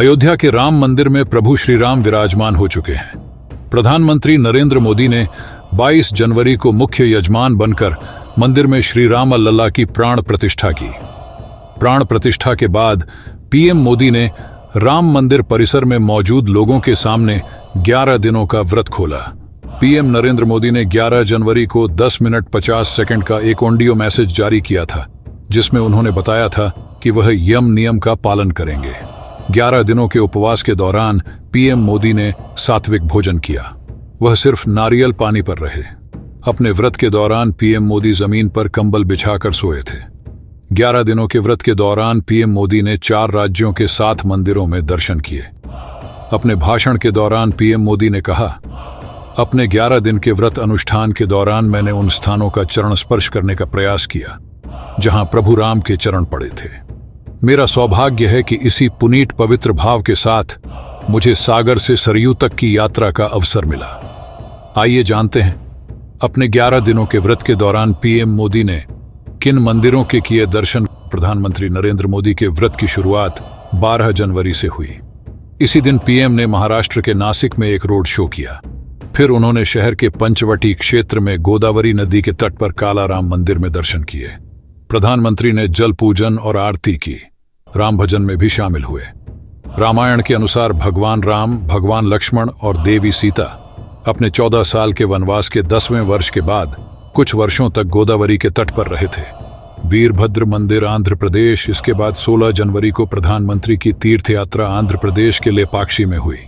अयोध्या के राम मंदिर में प्रभु श्री राम विराजमान हो चुके हैं। प्रधानमंत्री नरेंद्र मोदी ने 22 जनवरी को मुख्य यजमान बनकर मंदिर में श्री राम लल्ला की प्राण प्रतिष्ठा की। प्राण प्रतिष्ठा के बाद पीएम मोदी ने राम मंदिर परिसर में मौजूद लोगों के सामने 11 दिनों का व्रत खोला। पीएम नरेंद्र मोदी ने 11 जनवरी को 10 मिनट 50 सेकंड का एक ऑडियो मैसेज जारी किया था, जिसमें उन्होंने बताया था कि वह यम नियम का पालन करेंगे। 11 दिनों के उपवास के दौरान पीएम मोदी ने सात्विक भोजन किया। वह सिर्फ नारियल पानी पर रहे। अपने व्रत के दौरान पीएम मोदी जमीन पर कंबल बिछाकर सोए थे। 11 दिनों के व्रत के दौरान पीएम मोदी ने 4 राज्यों के 7 मंदिरों में दर्शन किए। अपने भाषण के दौरान पीएम मोदी ने कहा, अपने 11 दिन के व्रत अनुष्ठान के दौरान मैंने उन स्थानों का चरण स्पर्श करने का प्रयास किया जहां प्रभु राम के चरण पड़े थे। मेरा सौभाग्य है कि इसी पुनीत पवित्र भाव के साथ मुझे सागर से सरयू तक की यात्रा का अवसर मिला। आइए जानते हैं, अपने 11 दिनों के व्रत के दौरान पीएम मोदी ने किन मंदिरों के किए दर्शन। प्रधानमंत्री नरेंद्र मोदी के व्रत की शुरुआत 12 जनवरी से हुई। इसी दिन पीएम ने महाराष्ट्र के नासिक में एक रोड शो किया। फिर उन्होंने शहर के पंचवटी क्षेत्र में गोदावरी नदी के तट पर काला राम मंदिर में दर्शन किए। प्रधानमंत्री ने जल पूजन और आरती की। राम भजन में भी शामिल हुए। रामायण के अनुसार भगवान राम, भगवान लक्ष्मण और देवी सीता अपने 14 साल के वनवास के 10वें वर्ष के बाद कुछ वर्षों तक गोदावरी के तट पर रहे थे। वीरभद्र मंदिर, आंध्र प्रदेश। इसके बाद 16 जनवरी को प्रधानमंत्री की तीर्थ यात्रा आंध्र प्रदेश के लेपाक्षी में हुई।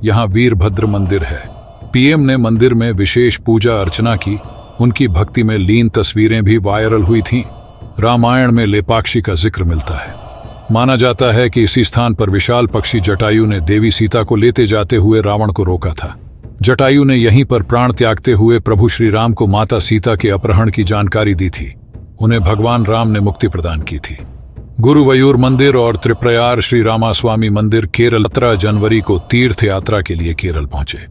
यहाँ वीरभद्र मंदिर है। पीएम ने मंदिर में विशेष पूजा अर्चना की। उनकी भक्ति में लीन तस्वीरें भी वायरल हुई थीं। रामायण में लेपाक्षी का जिक्र मिलता है। माना जाता है कि इसी स्थान पर विशाल पक्षी जटायु ने देवी सीता को लेते जाते हुए रावण को रोका था। जटायु ने यहीं पर प्राण त्यागते हुए प्रभु श्री राम को माता सीता के अपहरण की जानकारी दी थी। उन्हें भगवान राम ने मुक्ति प्रदान की थी। गुरुवयूर मंदिर और त्रिप्रयार श्री रामास्वामी मंदिर केरल। 17 जनवरी को तीर्थ यात्रा के लिए केरल पहुंचे।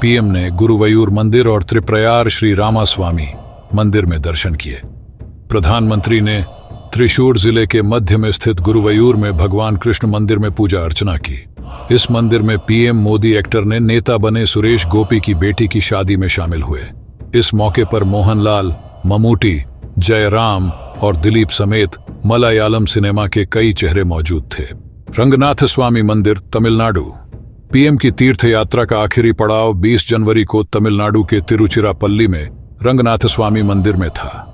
पीएम ने गुरुवयूर मंदिर और त्रिप्रयार श्री रामास्वामी मंदिर में दर्शन किए। प्रधानमंत्री ने त्रिशूर जिले के मध्य में स्थित गुरुवयूर में भगवान कृष्ण मंदिर में पूजा अर्चना की। इस मंदिर में पीएम मोदी एक्टर ने नेता बने सुरेश गोपी की बेटी की शादी में शामिल हुए। इस मौके पर मोहनलाल, ममूटी, जयराम और दिलीप समेत मलयालम सिनेमा के कई चेहरे मौजूद थे। रंगनाथ स्वामी मंदिर, तमिलनाडु। पीएम की तीर्थ यात्रा का आखिरी पड़ाव 20 जनवरी को तमिलनाडु के तिरुचिरापल्ली में रंगनाथ स्वामी मंदिर में था।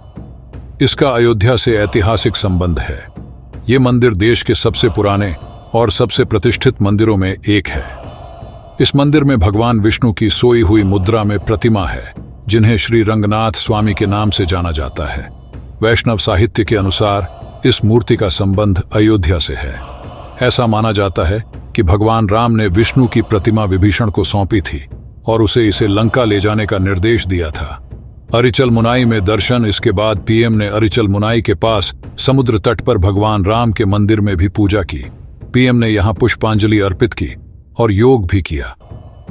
इसका अयोध्या से ऐतिहासिक संबंध है। ये मंदिर देश के सबसे पुराने और सबसे प्रतिष्ठित मंदिरों में एक है। इस मंदिर में भगवान विष्णु की सोई हुई मुद्रा में प्रतिमा है, जिन्हें श्री रंगनाथ स्वामी के नाम से जाना जाता है। वैष्णव साहित्य के अनुसार इस मूर्ति का संबंध अयोध्या से है। ऐसा माना जाता है कि भगवान राम ने विष्णु की प्रतिमा विभीषण को सौंपी थी और उसे इसे लंका ले जाने का निर्देश दिया था। अरिचल मुनाई में दर्शन। इसके बाद पीएम ने अरिचल मुनाई के पास समुद्र तट पर भगवान राम के मंदिर में भी पूजा की। पीएम ने यहां पुष्पांजलि अर्पित की और योग भी किया।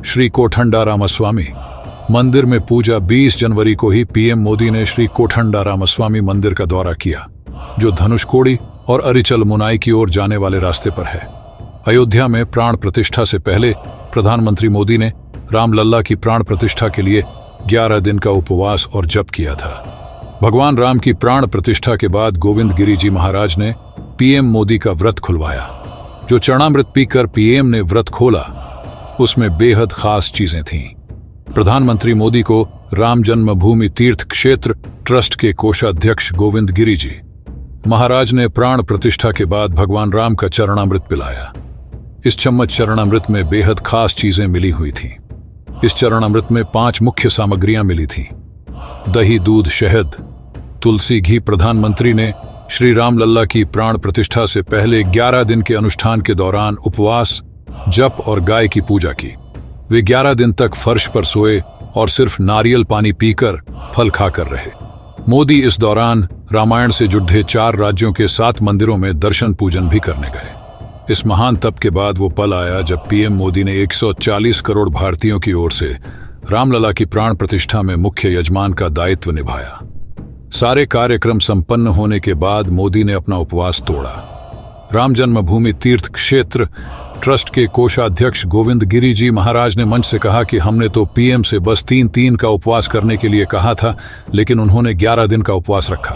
श्री कोठंडा रामस्वामी मंदिर में पूजा। 20 जनवरी को ही पीएम मोदी ने श्री कोठंडा रामस्वामी मंदिर का दौरा किया, जो धनुषकोडी और अरिचल मुनाई की ओर जाने वाले रास्ते पर है। अयोध्या में प्राण प्रतिष्ठा से पहले प्रधानमंत्री मोदी ने रामलल्ला की प्राण प्रतिष्ठा के लिए 11 दिन का उपवास और जप किया था। भगवान राम की प्राण प्रतिष्ठा के बाद गोविंद गिरी जी महाराज ने पीएम मोदी का व्रत खुलवाया। जो चरणामृत पीकर पीएम ने व्रत खोला, उसमें बेहद खास चीजें थीं। प्रधानमंत्री मोदी को राम जन्मभूमि तीर्थ क्षेत्र ट्रस्ट के कोषाध्यक्ष गोविंद गिरी जी महाराज ने प्राण प्रतिष्ठा के बाद भगवान राम का चरणामृत पिलाया। इस चम्मच चरणामृत में बेहद खास चीजें मिली हुई थीं। इस चरणामृत में 5 मुख्य सामग्रियां मिली थीं: दही, दूध, शहद, तुलसी, घी। प्रधानमंत्री ने श्री राम लल्ला की प्राण प्रतिष्ठा से पहले 11 दिन के अनुष्ठान के दौरान उपवास, जप और गाय की पूजा की। वे 11 दिन तक फर्श पर सोए और सिर्फ नारियल पानी पीकर फल खाकर रहे। मोदी इस दौरान रामायण से जुड़े 4 राज्यों के 7 मंदिरों में दर्शन पूजन भी करने गए। इस महान तप के बाद वो पल आया जब पीएम मोदी ने 140 करोड़ भारतीयों की ओर से रामलला की प्राण प्रतिष्ठा में मुख्य यजमान का दायित्व निभाया। सारे कार्यक्रम संपन्न होने के बाद मोदी ने अपना उपवास तोड़ा। राम जन्मभूमि तीर्थ क्षेत्र ट्रस्ट के कोषाध्यक्ष गोविंद गिरी जी महाराज ने मंच से कहा कि हमने तो पीएम से बस 3 का उपवास करने के लिए कहा था, लेकिन उन्होंने 11 दिन का उपवास रखा।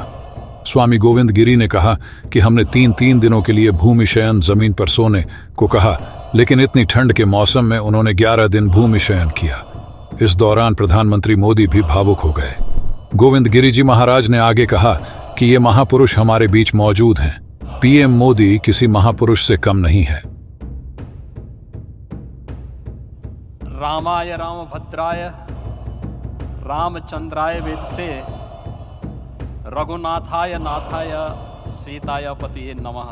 स्वामी गोविंद गिरी ने कहा कि हमने 3 दिनों के लिए भूमि शयन जमीन पर सोने को कहा, लेकिन इतनी ठंड के मौसम में उन्होंने 11 दिन भूमि शयन किया। इस दौरान प्रधानमंत्री मोदी भी भावुक हो गए। गोविंद गिरी जी महाराज ने आगे कहा कि ये महापुरुष हमारे बीच मौजूद हैं। पीएम मोदी किसी महापुरुष से कम नहीं है। रामाय रामभद्राय रामचंद्राय वेदसे रघुनाथाय नाथाय सीताय पतिये नमः।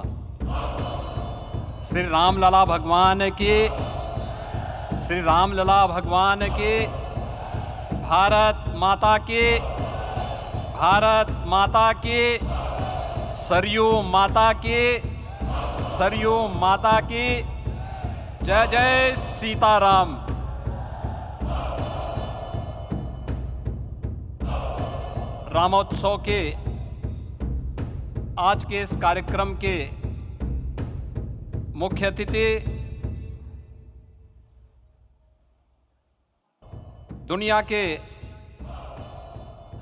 श्री रामलला भगवान की, श्री रामलला भगवान की, भारत माता की, भारत माता की, सरयू माता की, सरयू माता की, जय जय सीताराम। रामोत्सव के आज के इस कार्यक्रम के मुख्य अतिथि दुनिया के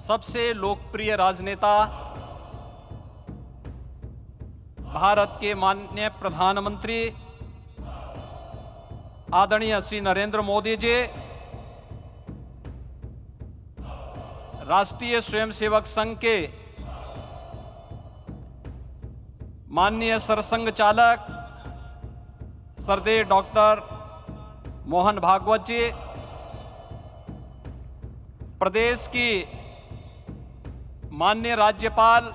सबसे लोकप्रिय राजनेता भारत के माननीय प्रधानमंत्री आदरणीय श्री नरेंद्र मोदी जी, राष्ट्रीय स्वयंसेवक संघ के माननीय सरसंघ चालक श्रद्धेय डॉक्टर मोहन भागवत जी, प्रदेश की माननीय राज्यपाल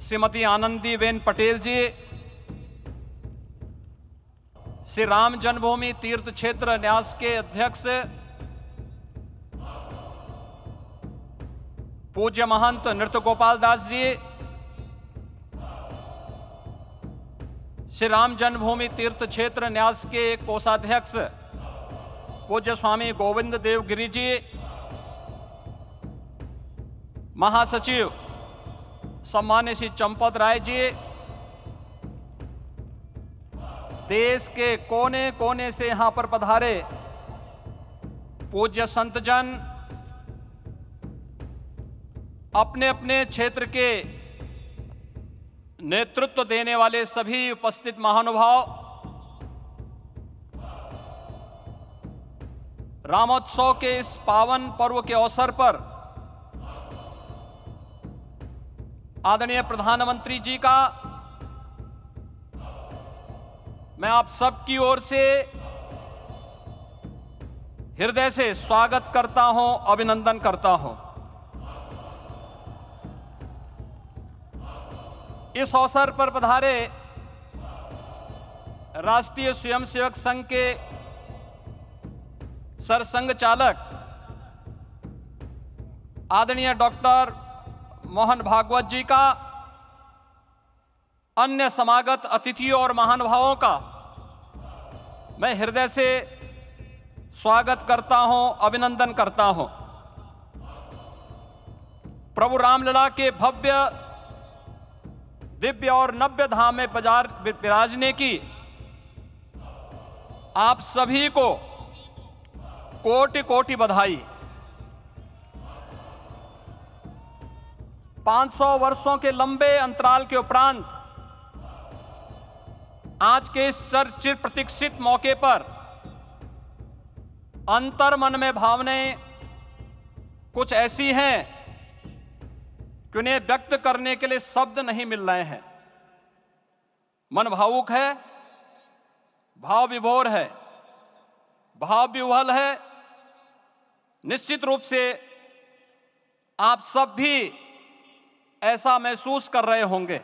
श्रीमती आनंदीबेन पटेल जी, श्री राम जन्मभूमि तीर्थ क्षेत्र न्यास के अध्यक्ष पूज्य महंत नृत्य गोपाल दास जी, श्री राम जन्मभूमि तीर्थ क्षेत्र न्यास के कोषाध्यक्ष पूज्य स्वामी गोविंद देव गिरी जी, महासचिव सम्मान्य श्री चंपत राय जी, देश के कोने कोने से यहां पर पधारे पूज्य संतजन, अपने अपने क्षेत्र के नेतृत्व देने वाले सभी उपस्थित महानुभाव, रामोत्सव के इस पावन पर्व के अवसर पर आदरणीय प्रधानमंत्री जी का मैं आप सबकी ओर से हृदय से स्वागत करता हूं, अभिनंदन करता हूं। इस अवसर पर पधारे राष्ट्रीय स्वयंसेवक संघ के सरसंघ चालक आदरणीय डॉक्टर मोहन भागवत जी का, अन्य समागत अतिथियों और महानुभावों का मैं हृदय से स्वागत करता हूं, अभिनंदन करता हूं। प्रभु रामलला के भव्य दिव्य और नव्य धाम में विराजने की आप सभी को कोटि कोटि बधाई। 500 वर्षों के लंबे अंतराल के उपरांत आज के इस चिर प्रतीक्षित मौके पर अंतर मन में भावनाएं कुछ ऐसी हैं कि उन्हें व्यक्त करने के लिए शब्द नहीं मिल रहे हैं। मन भावुक है, भाव विभोर है, भाव विह्वल है। निश्चित रूप से आप सब भी ऐसा महसूस कर रहे होंगे।